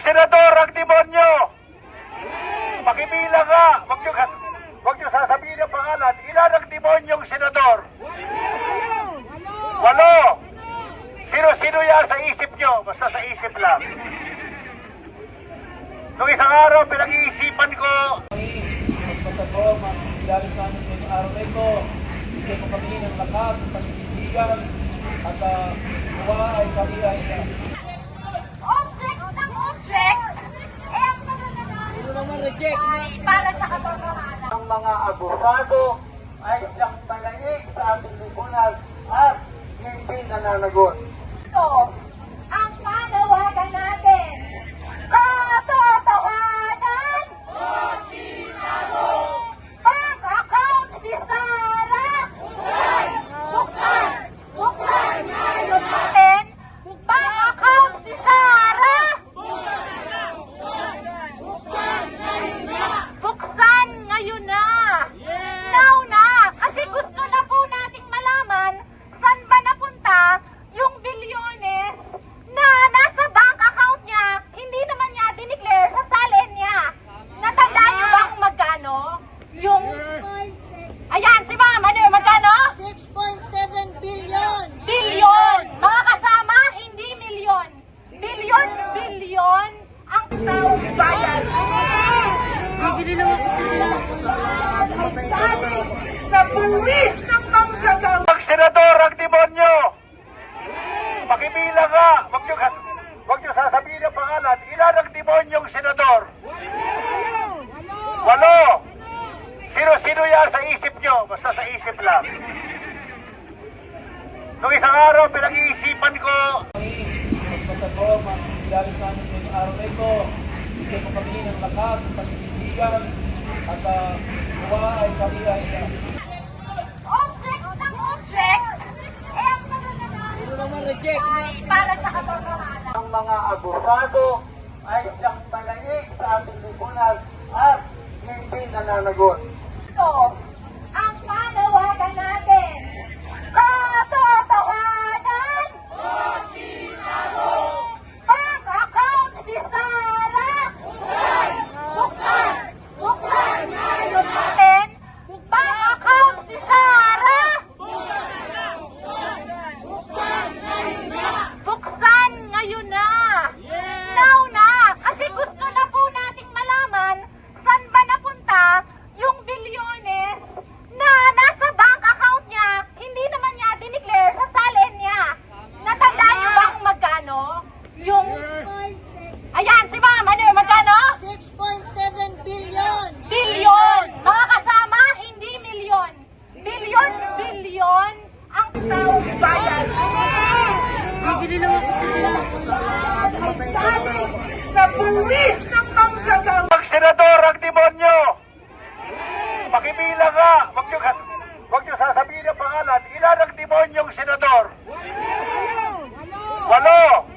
senador ang demonyo! Pakibilang nga! Huwag nyo sasabihin ang pangalan. Ilan ang demonyong senador? 8! Sino-sino yan sa isip nyo? Basta sa isip lang. Nung isang araw, pinag-iisipan ko. Basta po, magkilala sa amin ngayong araw na ito. Bigyan mo kami ng lakas, pagkikitigan, at nawa ay kami ay object ng object, ang tagal na ay para sa katotohanan. Ang mga abogado ay siyang palaig sa ating lipunan at hindi nananagot. Ito, ang panawagan natin. Katotohanan! Bank accounts ni Sara! Buksan ngayon natin! Bank accounts ni Sara! Buksan ngayon na! Now na! Kasi gusto na po nating malaman saan ba napunta yung bilyones na nasa bank account niya, hindi naman niya dineclare sa salin niya. Natandaan niyo ba kung magkano? Yung... Ayan, si Ma'am, ano yung magkano? 6.7 billion. Bilyon! Mga kasama, hindi milyon. Bilyon ang taong bayan. Bibili lang ako Sa buwis ng manggagawa. Ang senador ang demonyo! Pakibilang nga! Huwag nyo sasabihin ang pangalan. Ilan ang demonyong senador? 8! Sino-sino yan sa isip nyo? Basta sa isip lang. Nung isang araw, pinag-iisipan ko. basta po, magkilala sa amin ngayong araw na ito. Bigyan mo kami ng lakas, pagkikitigan, at nawa ay kami ay Object ng object, ang tagal na ay para sa katotohanan. Ang mga abogado ay siyang palaig sa ating lipunan at hindi nananagot. Ito, ang panawagan natin. Katotohanan! Bank accounts ni Sara! Buksan ngayon natin! Bank accounts ni Sara! Buksan ngayon na! Now na! Kasi gusto na po nating malaman saan ba napunta yung bilyones na nasa bank account niya, hindi naman niya dineclare sa salin niya. Natandaan niyo ba kung magkano? Yung... Ayan, si Ma'am, ano yung magkano? 6.7 billion. Bilyon! Mga kasama, hindi milyon. Bilyon ang taong bayan. Bibili lang ako Sa buwis ng manggagawa. Ang senador ang demonyo! Pakibilang nga! Huwag nyo sasabihin ang pangalan. Ilan ang demonyong senador? 8!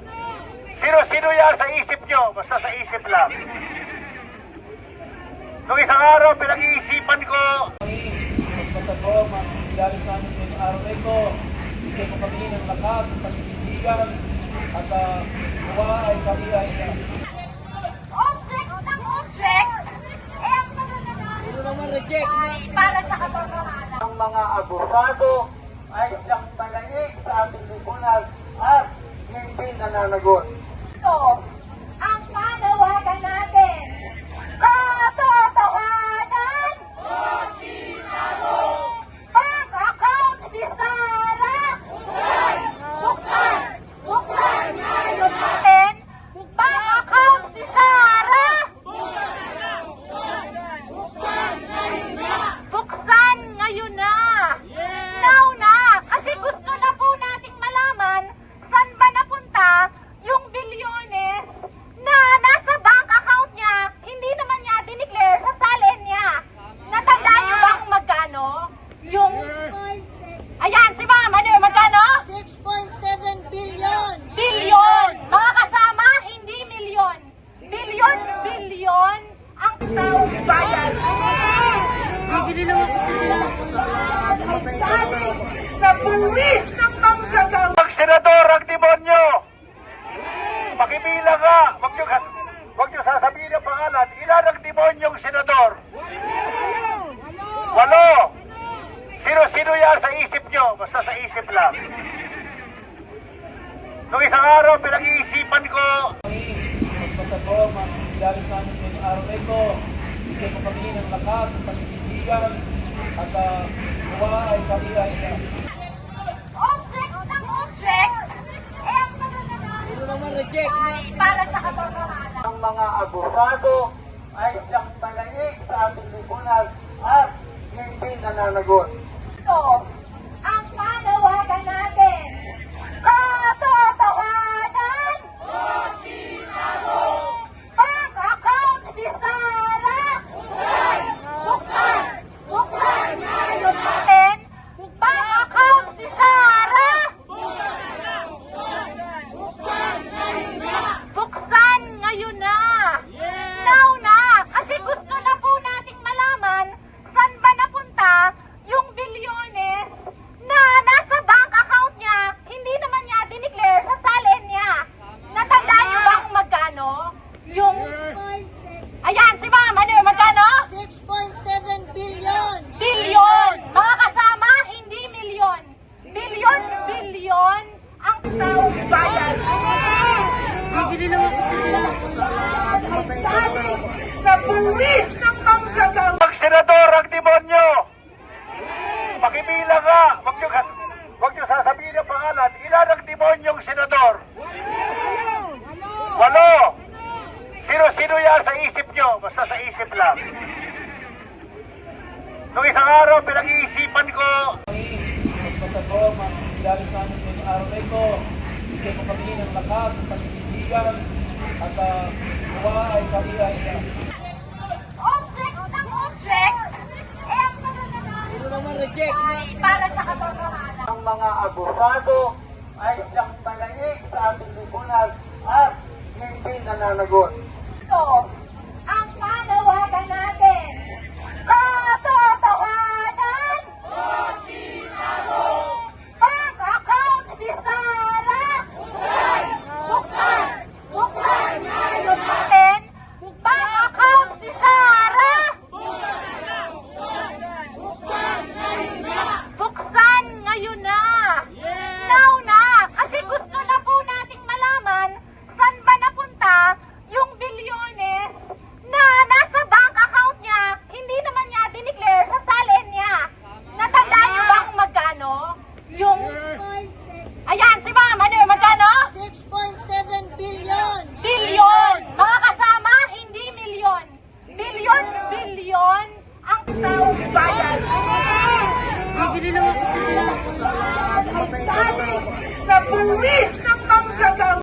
Sino-sino yan sa isip nyo? Basta sa isip lang. Nung isang araw, pinag-iisipan ko. basta po, magkilala sa amin ngayong araw na ito. Bigyan mo kami ng lakas, pagkikitigan, at nawa ay kami ay Object ng object, ang tagal na ay para sa katotohanan. Ang mga abogado ay siyang palaig sa ating lipunan at hindi nananagot. Ito, ang panawagan natin. Katotohanan! Bank accounts ni Sara! Buksan ngayon natin! Bank accounts ni Sara! Buksan ngayon na! Now na! Kasi gusto na po nating malaman saan ba napunta yung bilyones na nasa bank account niya, hindi naman niya dineclare sa salin niya. Natandaan niyo ba kung magkano? Yung... Ayan, si Ma'am, ano yung magkano? 6.7 billion. Bilyon! Mga kasama, hindi milyon. Bilyon ang taong bayan. Bibili lang ako Sa buwis ng manggagawa. Ang senador ang demonyo! Pakibilang nga! yung senador? 8. Sino-sino yan sa isip nyo? Basta sa isip lang. Nung isang araw, pinag-iisipan ko, Basta po, ilalim namin sa araw na ito, bigyan mo kami ng lakas at pagkikitigan at nawa ay kami ay Object ng object, eh ang tagal na namin ay para sa katotohanan. ang mga abogado ay siyang panaig sa ating lipunan at hindi nananagot. Ito ang panawagan natin. Katotohanan! Bank accounts ni Sara! Buksan! Buksan ngayon natin! Bank accounts ni Sara! Buksan ngayon na! Now na! Kasi gusto na po nating malaman saan ba napunta yung bilyones na nasa bank account niya, hindi naman niya dineclare sa salin niya. Natandaan niyo ba kung magkano? Yung, ayan, si Ma'am, ano yung magkano? 6.7 billion. Bilyon! Mga kasama, hindi milyon. Bilyon, bilyon ang taong bayan. Bibili lang ako Sa buwis ng manggagawa. Ang senador, ang demonyo! Pakibilang nga! Huwag nyo sasabihin ang pangalan. Ilan ang demonyong senador? 8. Sino-sino yan sa isip nyo? Basta sa isip lang. Nung isang araw, pinag-iisipan ko, basta po, ilalim namin sa araw na ito, bigyan mo kami ng lakas at pagkikitigan at nawa ay kami ay Object ng object, eh ang tagal na namin ay para sa katotohanan. ang mga abogado ay siyang panaig sa ating lipunan at hindi nananagot. Ito ang panawagan natin. Katotohanan! Bank accounts ni Sara! Buksan! Buksan ngayon natin! Bank accounts ni Sara! Buksan ngayon na! Now na! Kasi gusto na po nating malaman saan ba napunta yung bilyones na nasa bank account niya, hindi naman niya dineclare sa salin niya. Natandaan niyo ba kung magkano? Yung, ayan, si Ma'am, ano yung magkano? 6.7 billion. Bilyon! Mga kasama, hindi milyon. Bilyon, bilyon ang taong bayan. Bibili lang ako Sa buwis